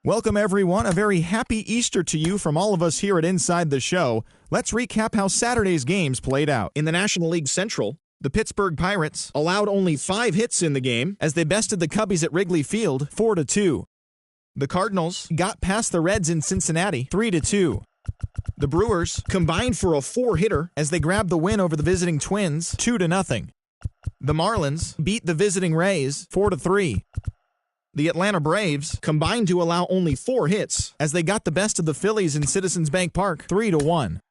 Welcome, everyone. A very happy Easter to you from all of us here at Inside the Show. Let's recap how Saturday's games played out. In the National League Central, the Pittsburgh Pirates allowed only 5 hits in the game as they bested the Cubbies at Wrigley Field 4-2. The Cardinals got past the Reds in Cincinnati 3-2. The Brewers combined for a 4-hitter as they grabbed the win over the visiting Twins 2-0. The Marlins beat the visiting Rays 4-3. The Atlanta Braves combined to allow only 4 hits as they got the best of the Phillies in Citizens Bank Park 3-1.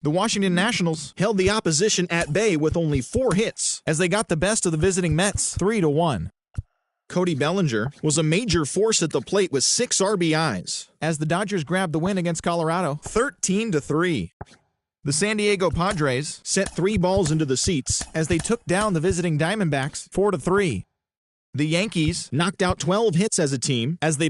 The Washington Nationals held the opposition at bay with only 4 hits as they got the best of the visiting Mets 3-1. Cody Bellinger was a major force at the plate with 6 RBIs as the Dodgers grabbed the win against Colorado 13-3. The San Diego Padres sent 3 balls into the seats as they took down the visiting Diamondbacks 4-3. The Yankees knocked out 12 hits as a team as they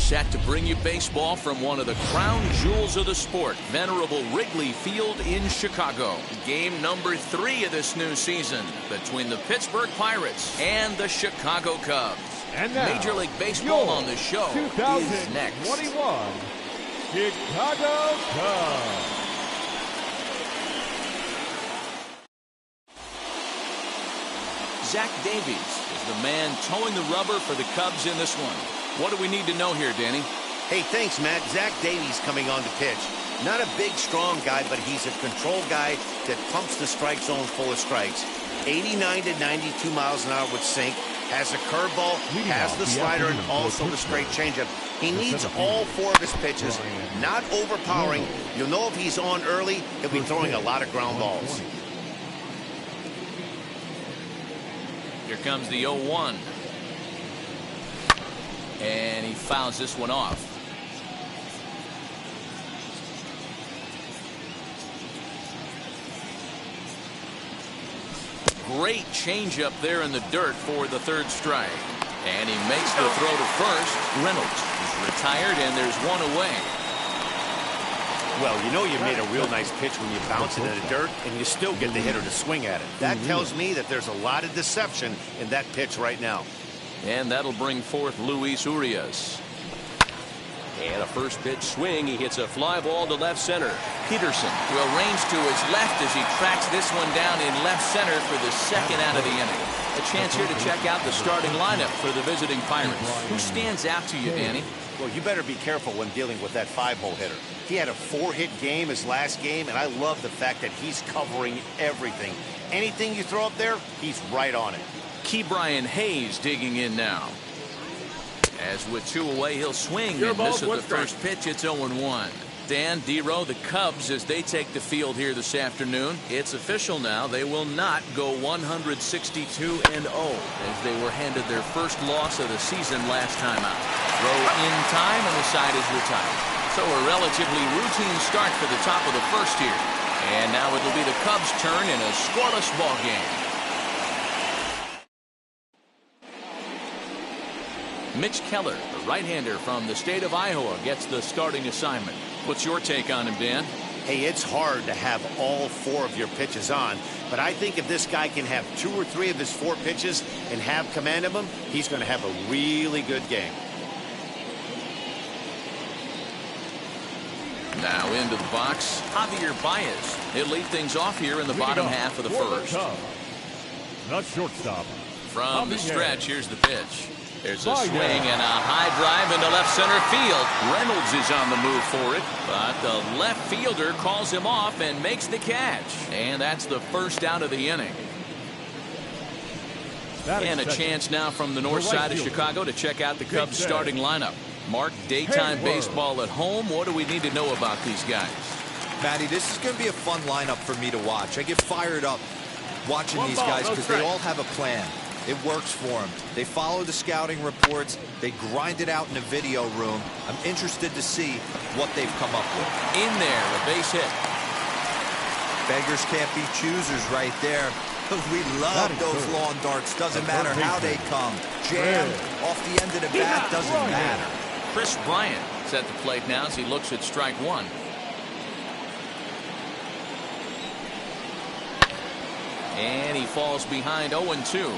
set to bring you baseball from one of the crown jewels of the sport, venerable Wrigley Field in Chicago. Game number 3 of this new season between the Pittsburgh Pirates and the Chicago Cubs. And now, Major League Baseball on the show is next. 2021 Chicago Cubs. Zach Davies is the man towing the rubber for the Cubs in this one. What do we need to know here, Danny? Hey, thanks, Matt. Zach Davies coming on to pitch. Not a big, strong guy, but he's a control guy that pumps the strike zone full of strikes. 89 to 92 miles an hour with sink. Has a curveball, has the slider, and also the straight changeup. He needs all 4 of his pitches. Not overpowering. You'll know if he's on early, he'll be throwing a lot of ground balls. Here comes the 0-1. And he fouls this one off. Great changeup there in the dirt for the 3rd strike. And he makes the throw to first. Reynolds is retired, and there's 1 away. Well, you know you made a real nice pitch when you bounce it in the dirt and you still get the hitter to swing at it. That tells me that there's a lot of deception in that pitch right now. And that'll bring forth Luis Urias. And a first pitch swing. He hits a fly ball to left center. Peterson will range to his left as he tracks this one down in left center for the second out of the inning. A chance here to check out the starting lineup for the visiting Pirates. Who stands out to you, Danny? Well, you better be careful when dealing with that 5-hole hitter. He had a 4-hit game his last game, and I love the fact that he's covering everything. Anything you throw up there, he's right on it. Brian Hayes digging in now. As with 2 away, he'll swing and miss at the first pitch. It's 0-1. Dan, D-Row, the Cubs, as they take the field here this afternoon. It's official now. They will not go 162-0 as they were handed their first loss of the season last time out. Throw in time, and the side is retired. So a relatively routine start for the top of the first here. And now it'll be the Cubs' turn in a scoreless ball game. Mitch Keller, the right-hander from the state of Iowa, gets the starting assignment. What's your take on him, Dan? Hey, it's hard to have all 4 of your pitches on, but I think if this guy can have 2 or 3 of his 4 pitches and have command of them, he's going to have a really good game. Now into the box, Javier Baez. He'll lead things off here in the bottom half of the first. Not shortstop. From the stretch, here's the pitch. There's a swing and a high drive into left center field. Reynolds is on the move for it, but the left fielder calls him off and makes the catch. And that's the first out of the inning. And a chance now from the north side of Chicago to check out the Cubs starting lineup. Mark, daytime baseball at home. What do we need to know about these guys? Matty, this is going to be a fun lineup for me to watch. I get fired up watching these guys because they all have a plan. It works for them. They follow the scouting reports. They grind it out in the video room. I'm interested to see what they've come up with. In there, a base hit. Beggars can't be choosers right there. We love those long darts. Doesn't matter how they come. Jam off the end of the bat, doesn't matter. Chris Bryant is at the plate now as he looks at strike 1. And he falls behind 0-2.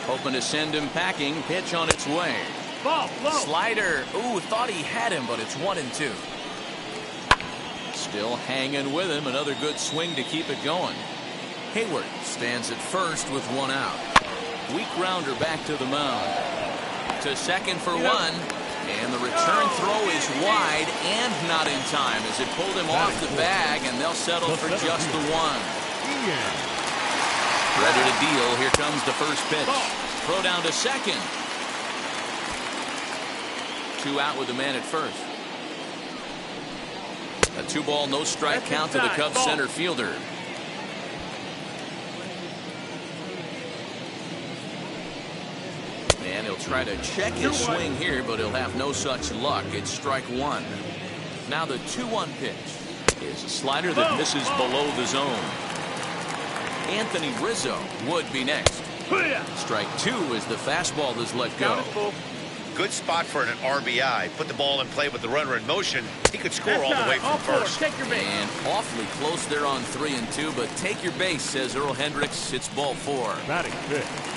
Hoping to send him packing. Pitch on its way. Slider. Ooh, thought he had him, but it's 1-2. Still hanging with him. Another good swing to keep it going. Hayward stands at first with 1 out. Weak grounder back to the mound. To second for 1. And the return throw is wide and not in time as it pulled him off the bag, and they'll settle for just the 1. Ready to deal. Here comes the first pitch. Throw down to second. 2 out with the man at first. A 2-ball, no strike count to the Cubs center fielder. And he'll try to check his swing here, but he'll have no such luck. It's strike 1. Now the 2-1 pitch is a slider that misses below the zone. Anthony Rizzo would be next. Strike 2 as the fastball is let go. Good spot for an RBI. Put the ball in play with the runner in motion. He could score all the way from first. And awfully close there on 3 and 2, but take your base, says Earl Hendricks. It's ball 4. Batting fifth.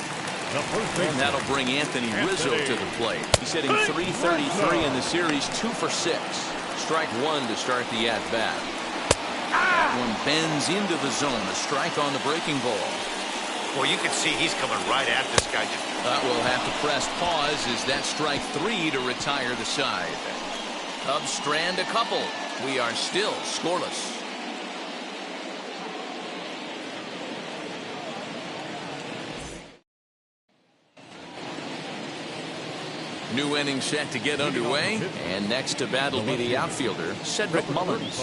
And that'll bring Anthony Rizzo to the plate. He's hitting .333 in the series, 2 for 6. Strike 1 to start the at-bat. That one bends into the zone. A strike on the breaking ball. Well, you can see he's coming right at this guy. We'll have to press pause as that strike 3 to retire the side. Cubs strand a couple. We are still scoreless. New inning set to get underway, and next to bat will be the outfielder, Cedric Mullins.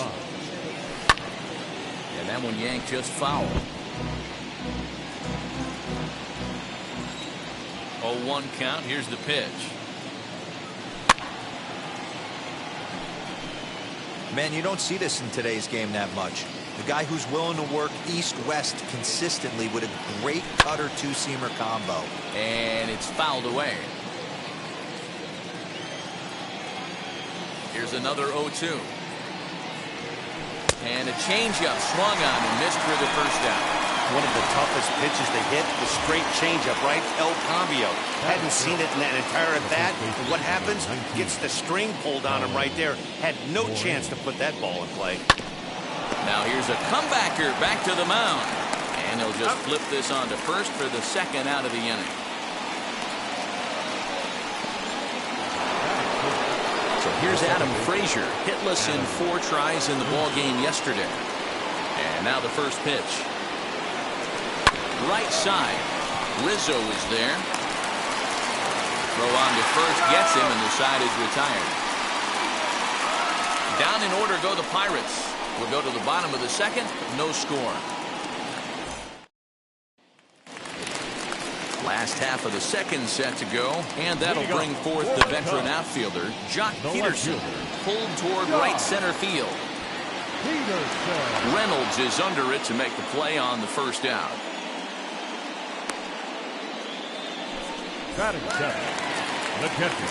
And that one yanked just foul. 0-1 count. Here's the pitch. Man, you don't see this in today's game that much. The guy who's willing to work east-west consistently with a great cutter two-seamer combo. And it's fouled away. Here's another 0-2. And a changeup swung on and missed for the first down. One of the toughest pitches they hit, the straight changeup, right? El Cambio. Hadn't seen it in that entire at-bat. And what happens? Gets the string pulled on him right there. Had no chance to put that ball in play. Now here's a comebacker back to the mound. And he'll just flip this on to first for the second out of the inning. So here's Adam Frazier, hitless in 4 tries in the ball game yesterday. And now the first pitch. Right side. Rizzo is there. Throw on to first gets him, and the side is retired. Down in order go the Pirates. We'll go to the bottom of the second. No score. Last half of the second set to go, and that'll bring forth the veteran outfielder, Jock Peterson, pulled toward right center field. Reynolds is under it to make the play on the first out.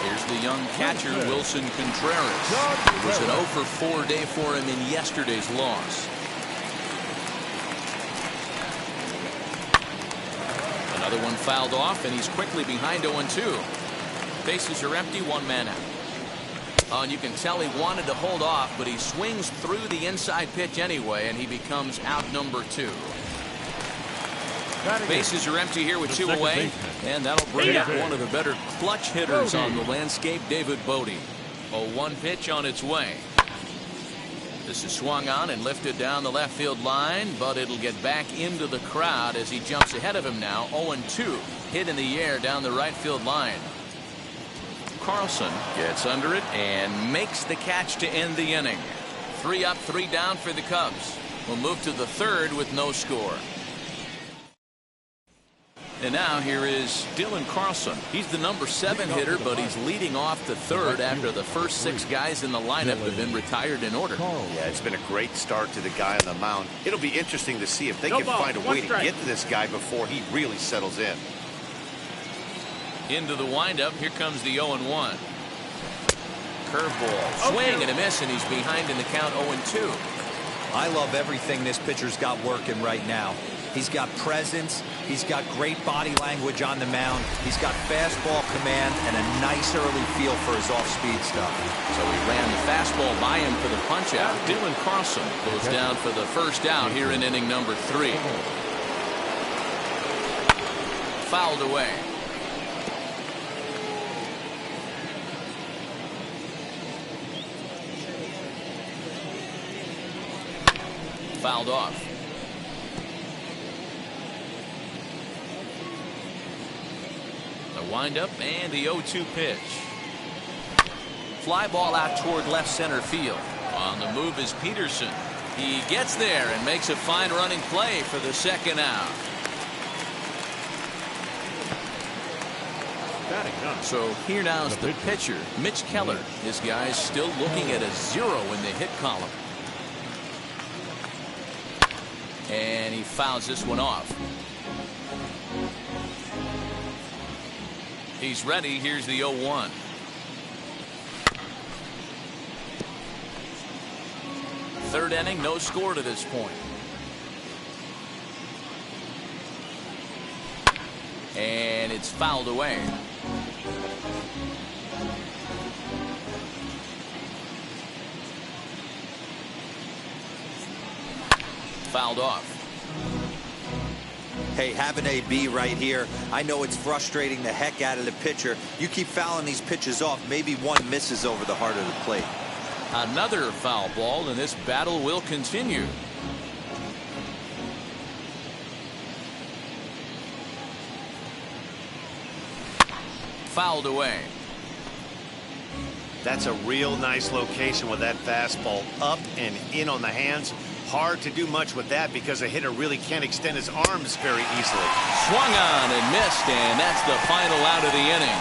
Here's the young catcher, Wilson Contreras. It was an 0 for 4 day for him in yesterday's loss. Another one fouled off, and he's quickly behind 0-2. Bases are empty, 1 man out. Oh, and you can tell he wanted to hold off, but he swings through the inside pitch anyway, and he becomes out number 2. Bases are empty here with 2 away, and that'll bring up one of the better clutch hitters on the landscape, David Bodie. 0-1 pitch on its way. This is swung on and lifted down the left field line, but it'll get back into the crowd as he jumps ahead of him now. 0-2, hit in the air down the right field line. Carlson gets under it and makes the catch to end the inning. 3 up, 3 down for the Cubs. We'll move to the third with no score. And now here is Dylan Carlson. He's the number 7 hitter, but he's leading off the third after the first 6 guys in the lineup have been retired in order. Yeah, it's been a great start to the guy on the mound. It'll be interesting to see if they can find a way to get to this guy before he really settles in. Into the windup, here comes the 0-1. Curveball, swing and a miss, and he's behind in the count 0-2. I love everything this pitcher's got working right now. He's got presence. He's got great body language on the mound. He's got fastball command and a nice early feel for his off-speed stuff. So he ran the fastball by him for the punch-out. Dylan Carlson goes down for the first out here in inning number 3. Fouled away. Fouled off. The windup and the 0-2 pitch. Fly ball out toward left center field. On the move is Peterson. He gets there and makes a fine running play for the second out. So here now is the pitcher, Mitch Keller. His guy's still looking at a 0 in the hit column. And he fouls this one off. He's ready. Here's the 0-1. Third inning, no score to this point. And it's fouled away. Fouled off. Hey, have an AB right here. I know it's frustrating the heck out of the pitcher. You keep fouling these pitches off, maybe one misses over the heart of the plate. Another foul ball, and this battle will continue. Fouled away. That's a real nice location with that fastball up and in on the hands. Hard to do much with that because a hitter really can't extend his arms very easily. Swung on and missed, and that's the final out of the inning.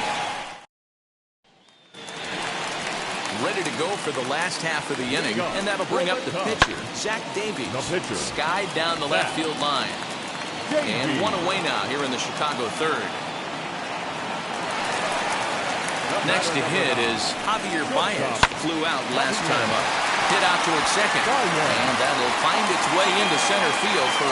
Ready to go for the last half of the inning, and that'll bring up the pitcher, Zach Davies. Skied down the left field line. And one away now here in the Chicago third. Next to hit is Javier Baez. Flew out last time up. Hit out towards second. And that'll find its way into center field for...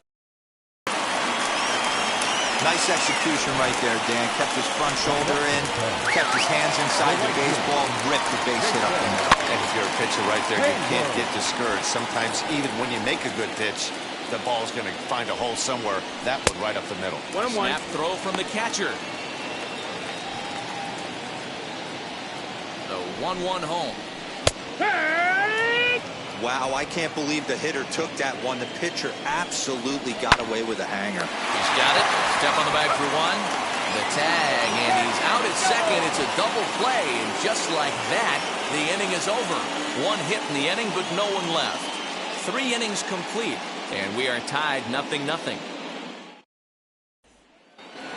Nice execution right there, Dan. Kept his front shoulder in, kept his hands inside the baseball, and ripped the base hit up the middle. And if you're a pitcher right there, you can't get discouraged. Sometimes even when you make a good pitch, the ball's going to find a hole somewhere. That one right up the middle. Snap throw from the catcher. The 1-1 home. Wow, I can't believe the hitter took that one. The pitcher absolutely got away with a hanger. He's got it. Step on the bag for one. The tag, and he's out at second. It's a double play, and just like that, the inning is over. One hit in the inning, but no one left. 3 innings complete, and we are tied 0-0.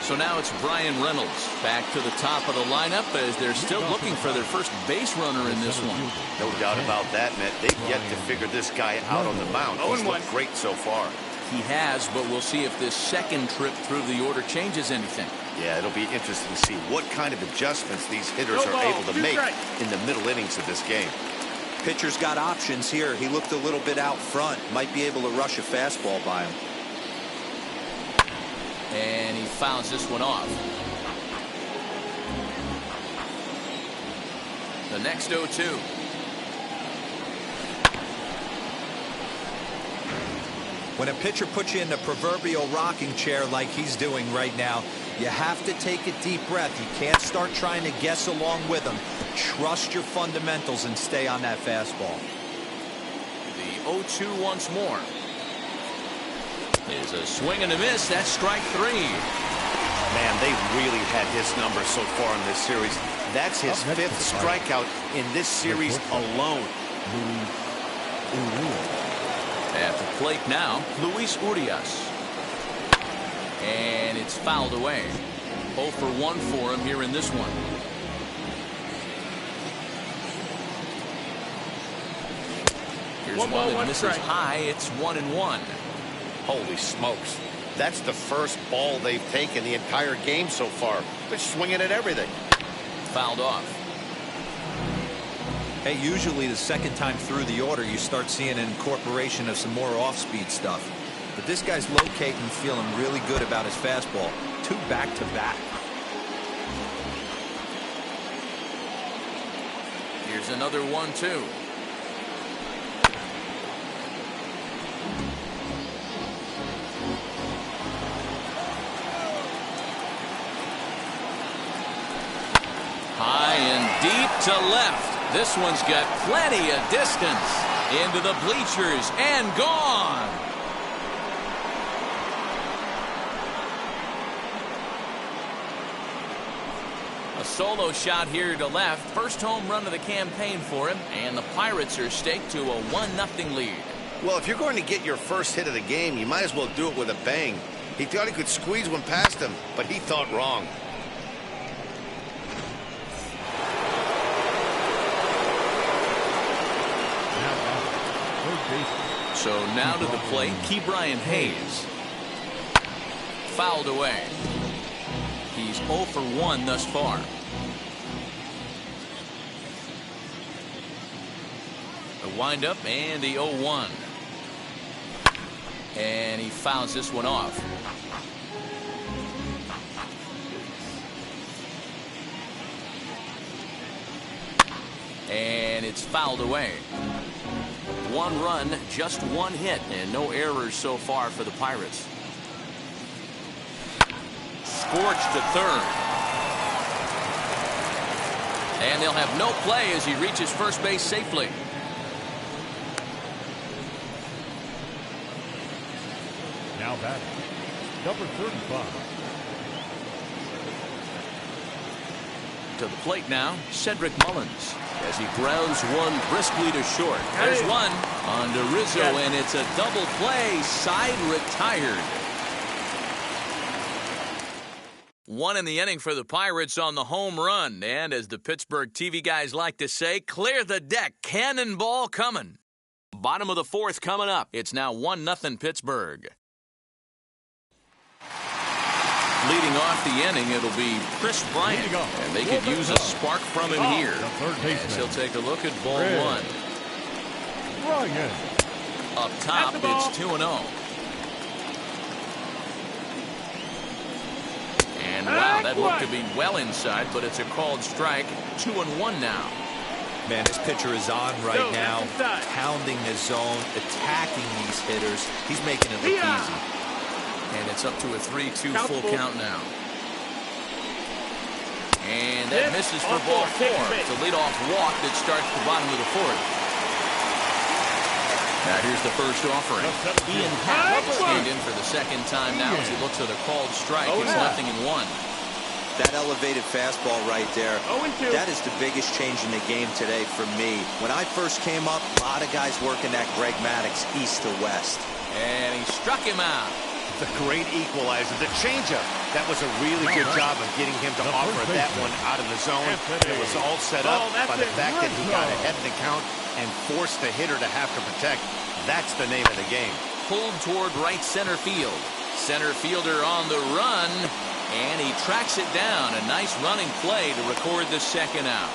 So now it's Bryant Reynolds back to the top of the lineup as they're still looking for their first base runner in this one. No doubt about that, Matt. They've yet to figure this guy out on the mound. He's looked great so far. He has, but we'll see if this second trip through the order changes anything. Yeah, it'll be interesting to see what kind of adjustments these hitters are able to make in the middle innings of this game. Pitcher's got options here. He looked a little bit out front. Might be able to rush a fastball by him. And he fouls this one off. The next 0-2. When a pitcher puts you in the proverbial rocking chair like he's doing right now, you have to take a deep breath. You can't start trying to guess along with him. Trust your fundamentals and stay on that fastball. The 0-2 once more. Is a swing and a miss. That's strike 3. Man, they've really had his number so far in this series. That's his 5th strikeout in this series alone. At the plate now, Luis Mudias. And it's fouled away. 0 for 1 for him here in this one. Here's one that misses high. It's 1-1. Holy smokes. That's the first ball they've taken the entire game so far. They're swinging at everything. Fouled off. Hey, usually the second time through the order, you start seeing an incorporation of some more off-speed stuff. But this guy's locating and feeling really good about his fastball. 2 back-to-back. Here's another 1-2. High and deep to left. This one's got plenty of distance. Into the bleachers and gone. A solo shot here to left. First home run of the campaign for him. And the Pirates are staked to a 1-0 lead. Well, if you're going to get your first hit of the game, you might as well do it with a bang. He thought he could squeeze one past him, but he thought wrong. So now to the plate, Bryant Hayes. Fouled away. He's 0 for 1 thus far. The windup and the 0-1. And he fouls this one off. And it's fouled away. 1 run, just 1 hit, and no errors so far for the Pirates. Scorched to third. And they'll have no play as he reaches first base safely. Now batting, number 35. To the plate now, Cedric Mullins. As he grounds one briskly to short. There's one on to Rizzo, and it's a double play. Side retired. 1 in the inning for the Pirates on the home run. And as the Pittsburgh TV guys like to say, clear the deck. Cannonball coming. Bottom of the 4th coming up. It's now 1-0 Pittsburgh. Leading off the inning, it'll be Chris Bryant, and they could use a spark from him here. As he'll take a look at ball one. Bryant. Up top, it's 2-0. And wow, that looked to be well inside, but it's a called strike. 2-1 now. Man, this pitcher is on right now, pounding the zone, attacking these hitters. He's making it look easy. And it's up to a 3-2 full count now. And that misses for ball four. It's a leadoff walk that starts the bottom of the fourth. Now here's the first offering. Ian Happ stand in for the second time now as he looks at a called strike. It's 0-1. That elevated fastball right there, that is the biggest change in the game today for me. When I first came up, a lot of guys working that Greg Maddux east to west. And he struck him out. The great equalizer, the changeup. That was a really good job of getting him to offer that one out of the zone. It was all set up by the fact that he got ahead of the count and forced the hitter to have to protect. That's the name of the game. Pulled toward right center field. Center fielder on the run. And he tracks it down. A nice running play to record the second out.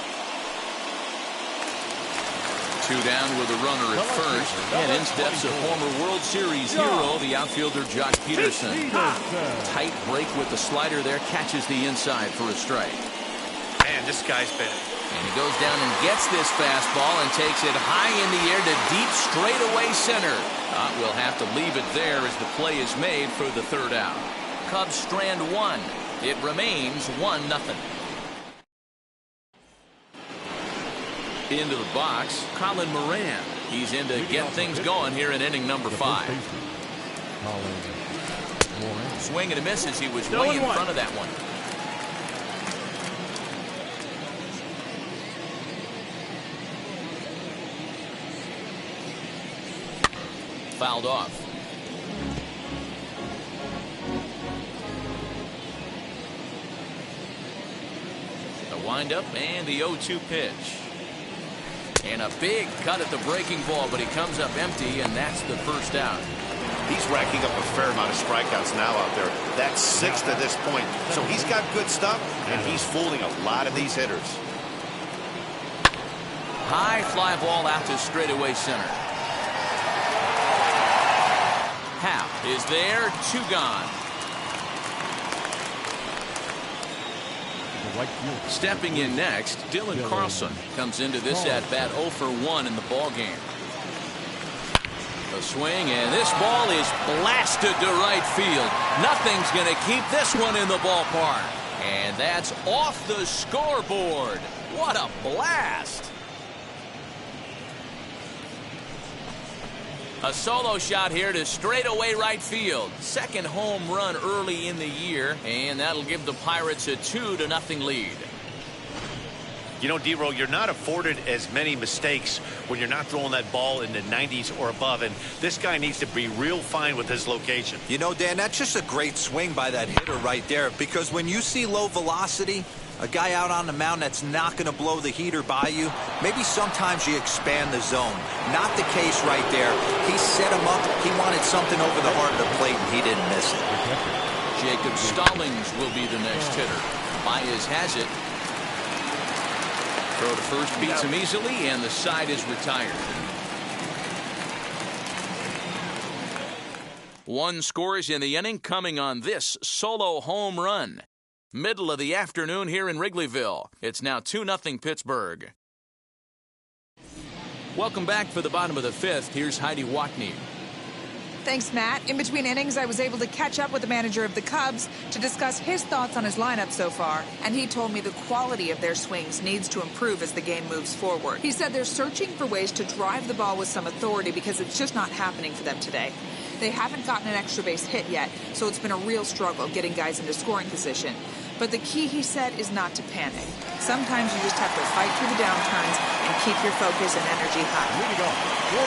Two down with a runner at first. And in steps a former World Series hero, the outfielder Josh Peterson. Tight break with the slider there. Catches the inside for a strike. Man, this guy's bad. And he goes down and gets this fastball and takes it high in the air to deep straightaway center. We'll have to leave it there as the play is made for the third out. Cubs strand one. It remains 1-0. Into the box, Colin Moran. He's in to get things going here in inning number 5. Swing and a miss as he was way in front of that one. Fouled off. The windup and the 0-2 pitch. And a big cut at the breaking ball, but he comes up empty, and that's the first out. He's racking up a fair amount of strikeouts now out there. That's 6 to this point. So he's got good stuff, and he's fooling a lot of these hitters. High fly ball out to straightaway center. Happ is there, 2 gone. Stepping in next, Dylan Carlson comes into this at-bat 0 for 1 in the ballgame. A swing, and this ball is blasted to right field. Nothing's going to keep this one in the ballpark. And that's off the scoreboard. What a blast. A solo shot here to straightaway right field. Second home run early in the year, and that'll give the Pirates a 2-0 lead. You know, D-Row, you're not afforded as many mistakes when you're not throwing that ball in the 90s or above, and this guy needs to be real fine with his location. You know, Dan, that's just a great swing by that hitter right there, because when you see low velocity, a guy out on the mound that's not going to blow the heater by you, maybe sometimes you expand the zone. Not the case right there. He set him up. He wanted something over the heart of the plate, and he didn't miss it. Jacob Stallings will be the next hitter. Baez has it. Throw to first beats him easily, and the side is retired. 1 scores in the inning coming on this solo home run. Middle of the afternoon here in Wrigleyville. It's now 2-0 Pittsburgh. Welcome back for the bottom of the 5th. Here's Heidi Watney. Thanks, Matt. In between innings, I was able to catch up with the manager of the Cubs to discuss his thoughts on his lineup so far, and he told me the quality of their swings needs to improve as the game moves forward. He said they're searching for ways to drive the ball with some authority because it's just not happening for them today. They haven't gotten an extra base hit yet, so it's been a real struggle getting guys into scoring position. But the key, he said, is not to panic. Sometimes you just have to fight through the downturns and keep your focus and energy high.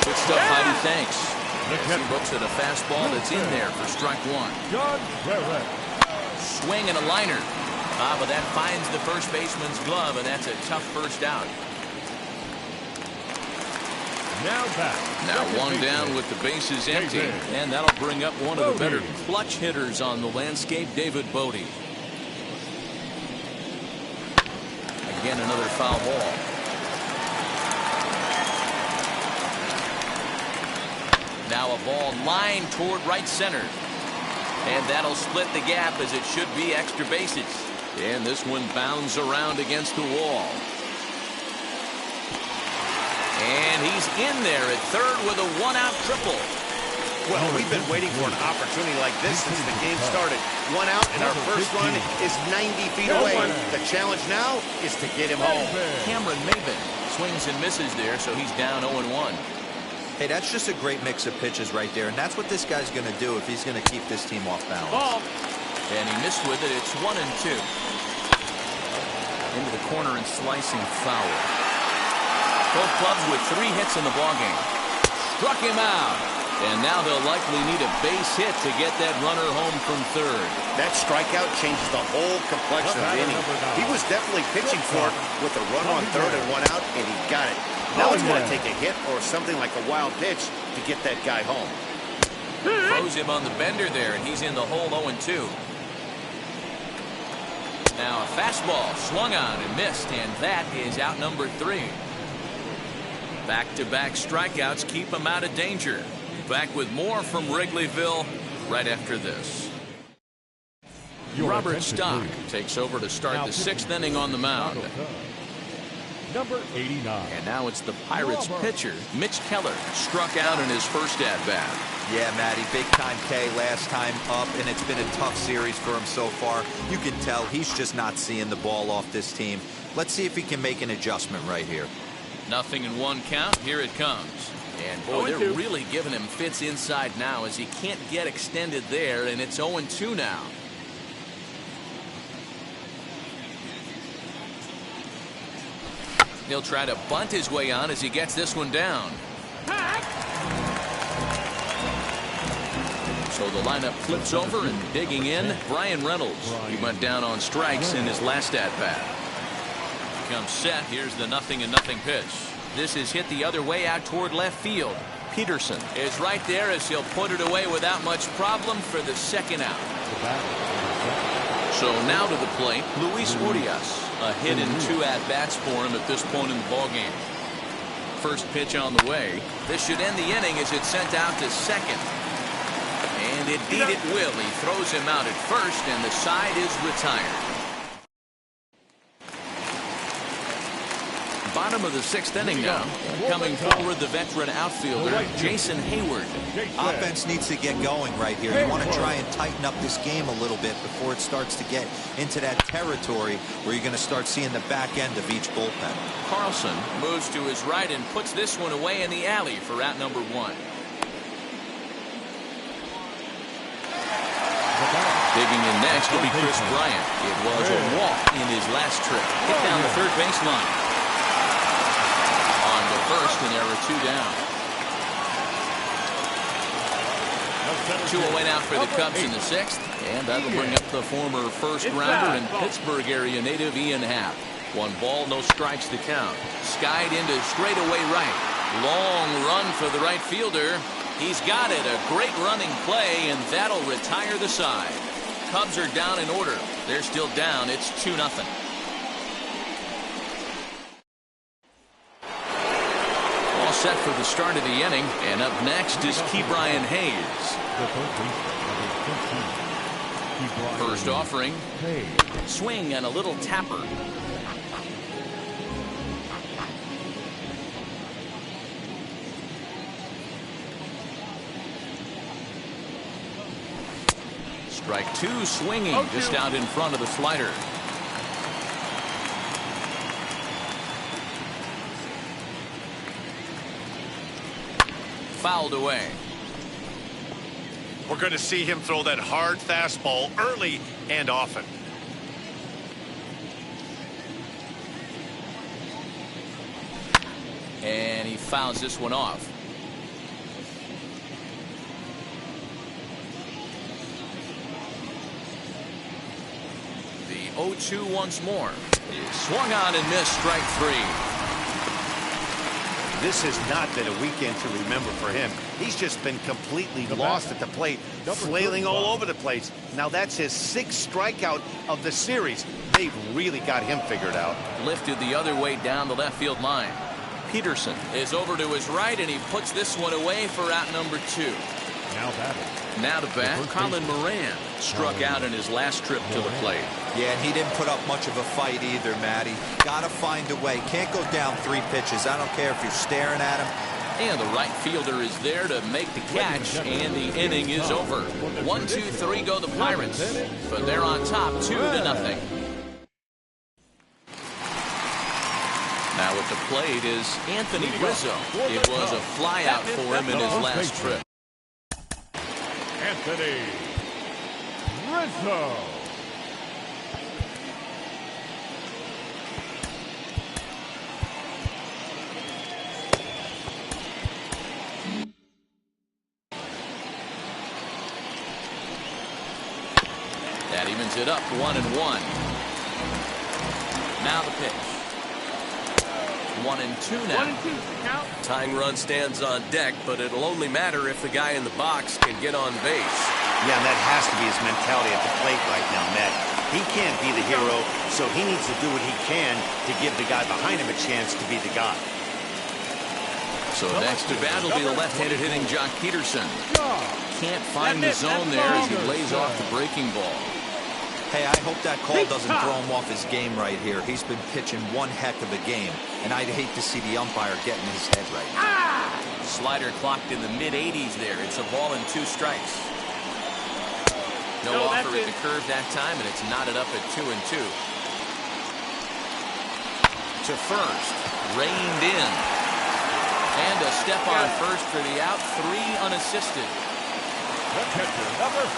Good stuff, Heidi. Thanks. As he looks at a fastball that's in there for strike 1. Swing and a liner. But that finds the first baseman's glove, and that's a tough first out. Now back. Now one down with the bases empty. And that'll bring up one of the better clutch hitters on the landscape, David Bodie. Again, another foul ball. Now a ball lined toward right center. And that'll split the gap as it should be extra bases. And this one bounds around against the wall. And he's in there at third with a one-out triple. Well, we've been waiting for an opportunity like this since the game started. One out, and our first run is 90 feet away. The challenge now is to get him home. Cameron Maven swings and misses there, so he's down 0-1. Hey, that's just a great mix of pitches right there, and that's what this guy's going to do if he's going to keep this team off balance. And he missed with it. It's 1-2. Into the corner and slicing foul. Both clubs with 3 hits in the ballgame. Struck him out. And now they'll likely need a base hit to get that runner home from third. That strikeout changes the whole complexion of the inning. He was definitely pitching for it with a runner on third and one out, and he got it. Now it's going to take a hit or something like a wild pitch to get that guy home. Throws him on the bender there, and he's in the hole 0-2. Now a fastball swung on and missed, and that is out number 3. Back-to-back strikeouts keep him out of danger. Back with more from Wrigleyville right after this. Robert Stock takes over to start the 6th inning on the mound. Number 89. And now it's the Pirates pitcher, Mitch Keller, struck out in his first at-bat. Yeah, Matty, big-time K last time up, and it's been a tough series for him so far. You can tell he's just not seeing the ball off this team. Let's see if he can make an adjustment right here. 0-1 count. Here it comes. And boy, they're really giving him fits inside now as he can't get extended there, and it's 0-2 now. He'll try to bunt his way on as he gets this one down. So the lineup flips over, and digging in, Bryant Reynolds. He went down on strikes in his last at-bat. Comes set. Here's the 0-0 pitch. This is hit the other way out toward left field. Peterson is right there as he'll put it away without much problem for the 2nd out. So now to the plate, Luis Mudias. A hit in 2 at-bats for him at this point in the ballgame. First pitch on the way. This should end the inning as it's sent out to second. And indeed it will. He throws him out at first, and the side is retired. Bottom of the 6th inning now. Coming forward, the veteran outfielder, Jason Hayward. Offense needs to get going right here. You want to try and tighten up this game a little bit before it starts to get into that territory where you're going to start seeing the back end of each bullpen. Carlson moves to his right and puts this one away in the alley for out number 1. Digging in next will be Chris Bryant. It was a walk in his last trip. Hit down the third baseline. First, and there are 2 down. 2 away now for the Cubs in the 6th, and that'll bring up the former first-rounder and Pittsburgh area native Ian Happ. 1 ball, no strikes to count. Skied into straightaway right. Long run for the right fielder. He's got it. A great running play, and that'll retire the side. Cubs are down in order. They're still down. It's 2-0. Set for the start of the inning, and up next is Ke'Bryan Hayes. First offering, swing and a little tapper. Strike 2, swinging just out in front of the slider. Fouled away. We're going to see him throw that hard fastball early and often. And he fouls this one off. The 0-2 once more. He swung on and missed strike 3. This has not been a weekend to remember for him. He's just been completely lost at the plate, flailing all over the place. Now that's his 6th strikeout of the series. They've really got him figured out. Lifted the other way down the left field line. Peterson is over to his right, and he puts this one away for out number 2. Now to bat, Colin Moran struck out in his last trip to the plate. Yeah, and he didn't put up much of a fight either, Matty. Gotta find a way. Can't go down 3 pitches. I don't care if you're staring at him. And the right fielder is there to make the catch, and the inning is over. 1, 2, 3 go the Pirates, but they're on top 2-0. Now at the plate is Anthony Rizzo. It was a flyout for him in his last trip. Anthony Rizzo. That evens it up 1-1. Now the pitch. 1-2 now. 1-2 count. Tying run stands on deck, but it'll only matter if the guy in the box can get on base. Yeah, and that has to be his mentality at the plate right now, Matt. He can't be the hero, so he needs to do what he can to give the guy behind him a chance to be the guy. So next to bat will be the left-handed hitting Jock Peterson. Can't find the zone there as he lays off the breaking ball. Hey, I hope that call doesn't throw him off his game right here. He's been pitching one heck of a game, and I'd hate to see the umpire getting his head right now. Slider clocked in the mid-80s there. It's a ball and 2 strikes. No offer at the curve that time, and it's knotted up at 2-2. To first, reined in. And a step on first for the out, 3 unassisted.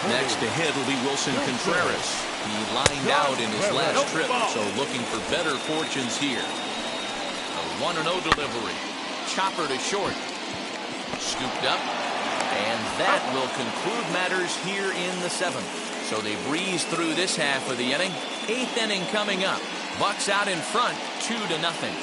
Next to hit will be Wilson Contreras. He lined out in his last trip, so looking for better fortunes here. A 1-0 delivery. Chopper to short. Scooped up. And that will conclude matters here in the 7th. So they breeze through this half of the inning. 8th inning coming up. Bucks out in front, 2-0.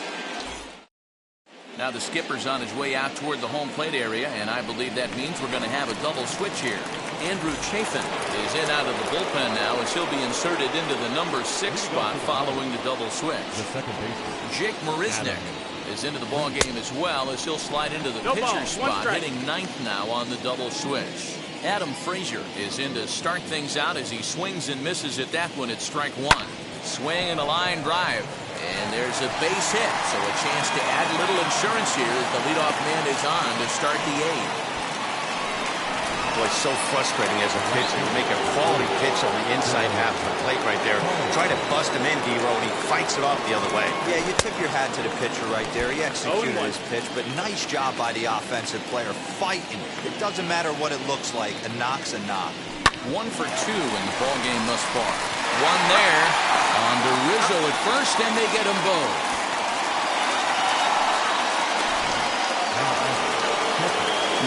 Now the skipper's on his way out toward the home plate area, and I believe that means we're going to have a double switch here. Andrew Chafin is in out of the bullpen now as he'll be inserted into the number 6 spot following the double switch. Jake Marisnick is into the ball game as well as he'll slide into the pitcher spot, hitting 9th now on the double switch. Adam Frazier is in to start things out as he swings and misses at that one at strike 1. Swing and a line drive. And there's a base hit, so a chance to add a little insurance here as the leadoff man is on to start the 8th. Boy, it's so frustrating as a pitcher to make a quality pitch on the inside half of the plate right there. Try to bust him in, D-Row, and he fights it off the other way. Yeah, you tip your hat to the pitcher right there. He executed his pitch, but nice job by the offensive player fighting. It doesn't matter what it looks like. A knock's a knock. 1 for 2 in the ball game thus far. One there on to Rizzo at first, and they get them both.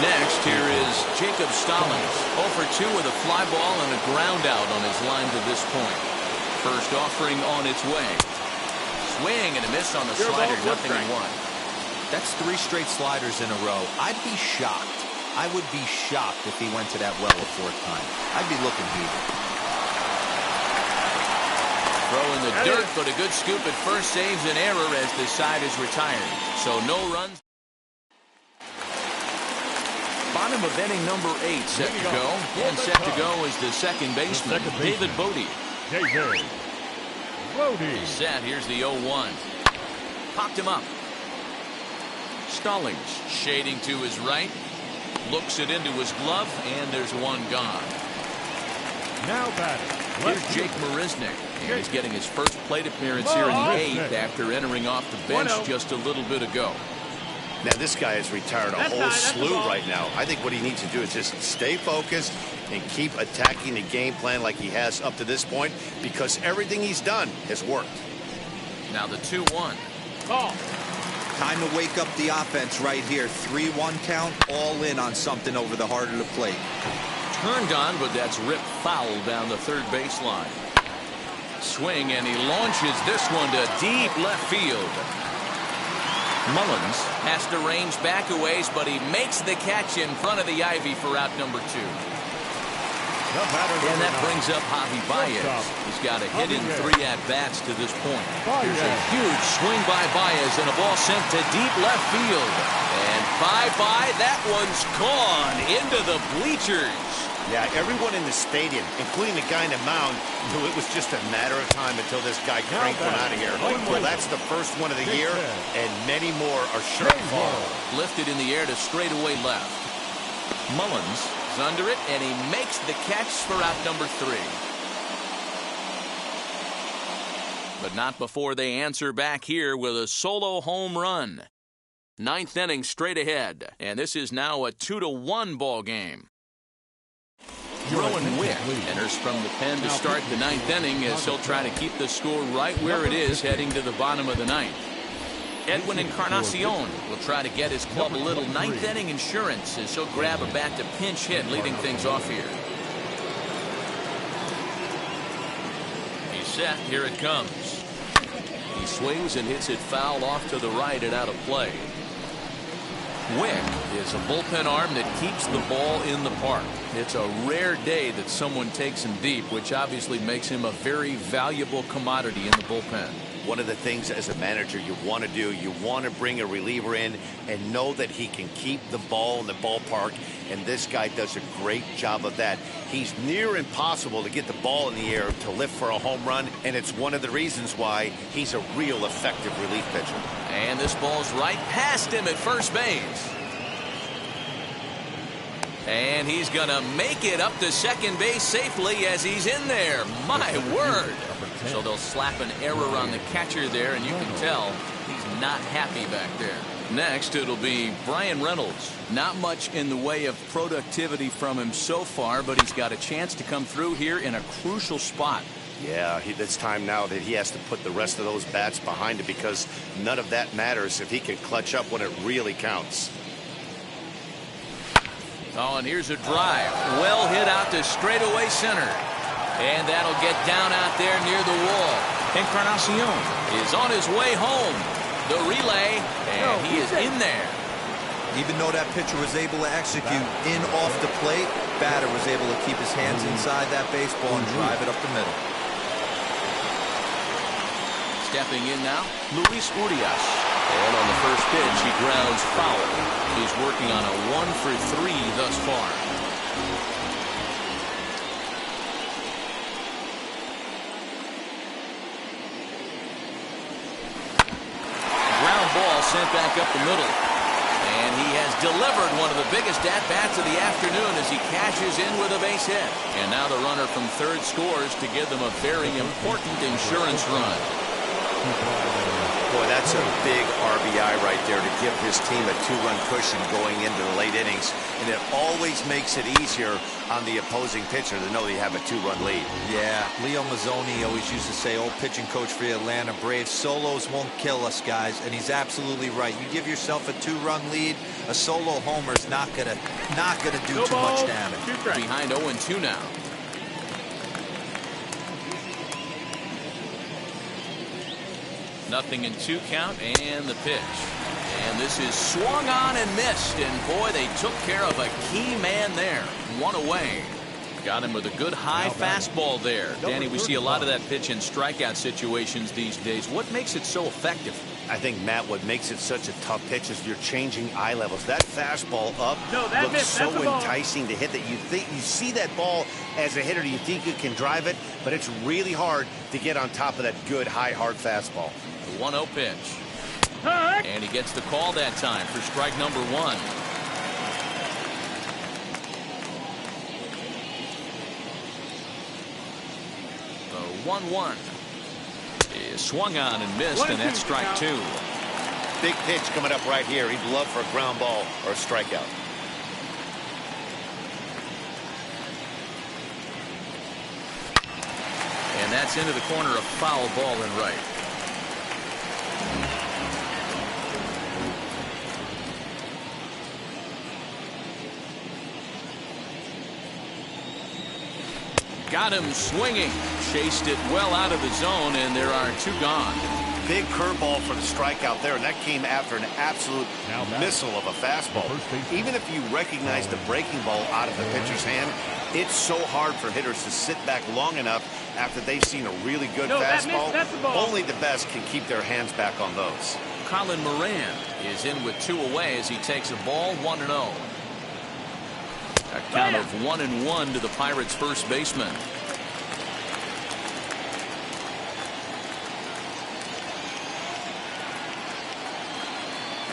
Next, here is Jacob Stalin. 0 for 2 with a fly ball and a ground out on his line to this point. First offering on its way. Swing and a miss on the slider, 0-1. That's 3 straight sliders in a row. I'd be shocked. I would be shocked if he went to that well a 4th time. I'd be looking heated. Throw in the dirt, but a good scoop at first saves an error as the side is retired. So no runs. Bottom of inning number 8 set to go. And set to go is the second baseman, David Bodie. He's set. Here's the 0-1. Popped him up. Stallings shading to his right. Looks it into his glove, and there's one gone. Now batting. Here's Jake Marisnick. And he's getting his first plate appearance here in the 8th after entering off the bench just a little bit ago. Now, this guy has retired a whole slew right now. I think what he needs to do is just stay focused and keep attacking the game plan like he has up to this point, because everything he's done has worked. Now the 2-1. Time to wake up the offense right here. 3-1 count, all in on something over the heart of the plate. Turned on, but that's ripped foul down the third baseline. Swing, and he launches this one to deep left field. Mullins has to range back a ways, but he makes the catch in front of the ivy for out number 2. And that brings up Javier Baez. He's got a hit in 3 at-bats to this point. Here's a huge swing by Baez and a ball sent to deep left field. And bye-bye, that one's gone into the bleachers. Yeah, everyone in the stadium, including the guy in the mound, knew it was just a matter of time until this guy cranked one out of here. Well, that's the first one of the year, and many more are sure to follow. Lifted in the air to straightaway left. Mullins is under it, and he makes the catch for out number 3. But not before they answer back here with a solo home run. 9th inning straight ahead, and this is now a 2-1 ball game. Rowan Wick enters from the pen to start the 9th inning as he'll try to keep the score right where it is heading to the bottom of the 9th. Edwin Encarnacion will try to get his club a little 9th inning insurance as he'll grab a bat to pinch hit, leading things off here. He's set. Here it comes. He swings and hits it foul off to the right and out of play. Wick is a bullpen arm that keeps the ball in the park. It's a rare day that someone takes him deep, which obviously makes him a very valuable commodity in the bullpen. One of the things as a manager you want to do, you want to bring a reliever in and know that he can keep the ball in the ballpark, and this guy does a great job of that. He's near impossible to get the ball in the air to lift for a home run, and it's one of the reasons why he's a real effective relief pitcher. And this ball's right past him at first base. And he's going to make it up to second base safely as he's in there. My word. So they'll slap an error on the catcher there, and you can tell he's not happy back there. Next, it'll be Bryant Reynolds. Not much in the way of productivity from him so far, but he's got a chance to come through here in a crucial spot. Yeah, it's time now that he has to put the rest of those bats behind it, because none of that matters if he can clutch up when it really counts. Oh, and here's a drive. Well hit out to straightaway center. And that'll get down out there near the wall. Encarnacion is on his way home. The relay, and he is in there. Even though that pitcher was able to execute in off the plate, batter was able to keep his hands inside that baseball and drive it up the middle. Stepping in now, Luis Mudias. And on the first pitch, he grounds foul. He's working on a 1-for-3 thus far. Ground ball sent back up the middle. And he has delivered one of the biggest at-bats of the afternoon as he cashes in with a base hit. And now the runner from third scores to give them a very important insurance run. Boy, that's a big RBI right there to give his team a 2-run cushion going into the late innings. And it always makes it easier on the opposing pitcher to know they have a 2-run lead. Yeah, Leo Mazzoni always used to say, old pitching coach for the Atlanta Braves, solos won't kill us, guys. And he's absolutely right. You give yourself a 2-run lead, a solo homer's not gonna do too much damage. Behind 0-2 now. Nothing in 2 count, and the pitch. And this is swung on and missed, and boy, they took care of a key man there. 1 away. Got him with a good high fastball there. Danny, we see a lot of that pitch in strikeout situations these days. What makes it so effective? I think, Matt, what makes it such a tough pitch is you're changing eye levels. That fastball up looks so enticing to hit that you see that ball as a hitter, you think you can drive it, but it's really hard to get on top of that good, high, hard fastball. The 1-0 pitch. And he gets the call that time for strike number 1. The 1-1 is swung on and missed, and that's strike 2. Big pitch coming up right here. He'd love for a ground ball or a strikeout. And that's into the corner, a foul ball and right. Got him swinging. Chased it well out of the zone, and there are 2 gone. Big curveball for the strikeout there, and that came after an absolute missile of a fastball. Even if you recognize the breaking ball out of the pitcher's hand, it's so hard for hitters to sit back long enough after they've seen a really good fastball. Only the best can keep their hands back on those. Colin Moran is in with 2 away as he takes a ball 1-0. A count of 1-1 to the Pirates' first baseman.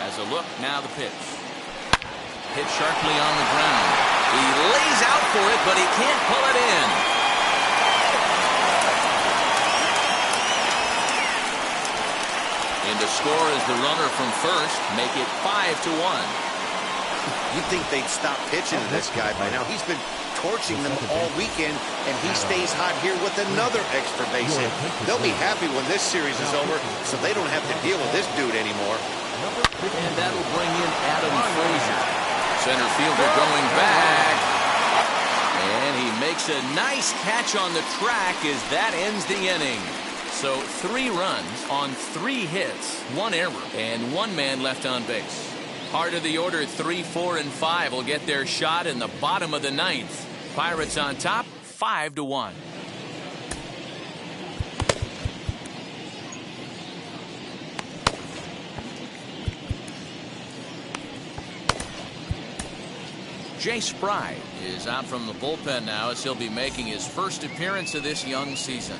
As a look, now the pitch. Hit sharply on the ground. He lays out for it, but he can't pull it in. In to score is the runner from first, make it 5-1. You'd think they'd stop pitching to this guy by now. He's been torching them all weekend, and he stays hot here with another extra base hit. They'll be happy when this series is over, so they don't have to deal with this dude anymore. And that'll bring in Adam Frazier. Center fielder going back. And he makes a nice catch on the track as that ends the inning. So 3 runs on 3 hits, 1 error, and 1 man left on base. Heart of the order, 3, 4, and 5 will get their shot in the bottom of the 9th. Pirates on top, 5-1. Jay Spry is out from the bullpen now as he'll be making his first appearance of this young season.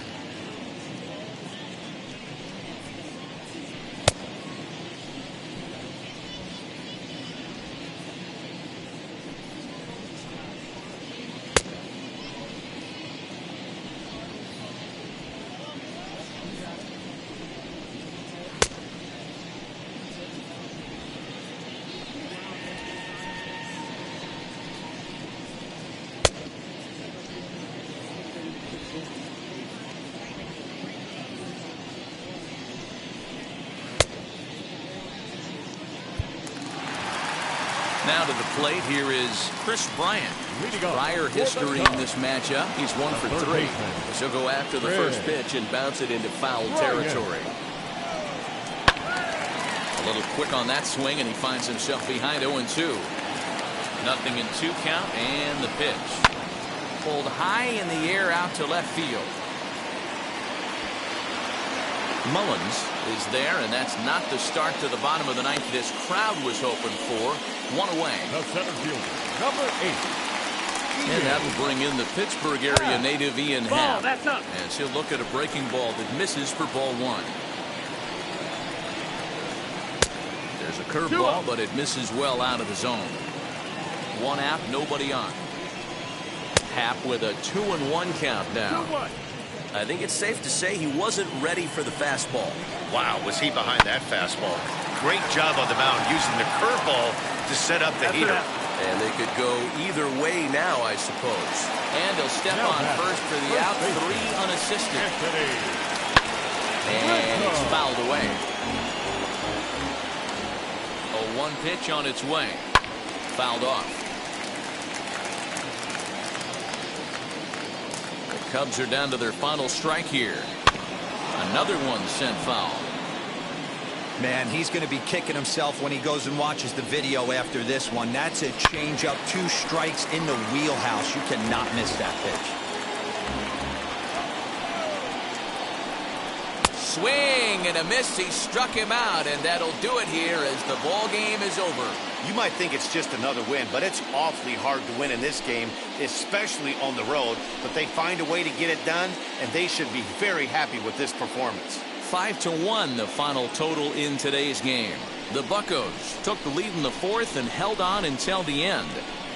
Now to the plate, here is Chris Bryant. Prior history in this matchup, he's 1 for 3. She'll go after the first pitch and bounce it into foul territory. A little quick on that swing, and he finds himself behind 0-2. Nothing in 2 count, and the pitch. Pulled high in the air out to left field. Mullins is there, and that's not the start to the bottom of the 9th this crowd was hoping for. 1 away. The center fielder, number 8. And that'll bring in the Pittsburgh area native Ian Happ. That's up. As he'll look at a breaking ball that misses for ball 1. There's a curveball, but it misses well out of the zone. 1 out, nobody on. Happ with a 2-1 count now. I think it's safe to say he wasn't ready for the fastball. Wow, was he behind that fastball. Great job on the mound using the curveball to set up the heater. And they could go either way now, I suppose. And he'll step on first for the out, 3 unassisted. And it's fouled away. A 1 pitch on its way. Fouled off. The Cubs are down to their final strike here. Another one sent foul. Man, he's going to be kicking himself when he goes and watches the video after this one. That's a changeup, 2 strikes in the wheelhouse. You cannot miss that pitch. Swing and a miss. He struck him out, and that'll do it here as the ball game is over. You might think it's just another win, but it's awfully hard to win in this game, especially on the road. But they find a way to get it done, and they should be very happy with this performance. 5-1 the final total in today's game. The Buccos took the lead in the 4th and held on until the end.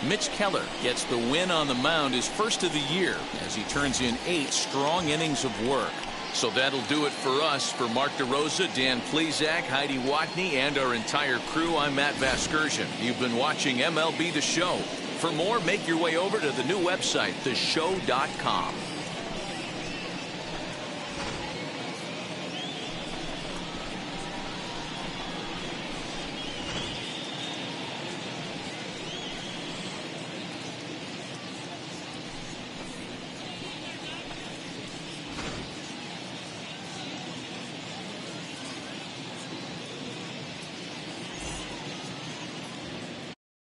Mitch Keller gets the win on the mound, his first of the year, as he turns in 8 strong innings of work. So that'll do it for us. For Mark DeRosa, Dan Plezak, Heidi Watney, and our entire crew, I'm Matt Vasgersian. You've been watching MLB The Show. For more, make your way over to the new website, theshow.com.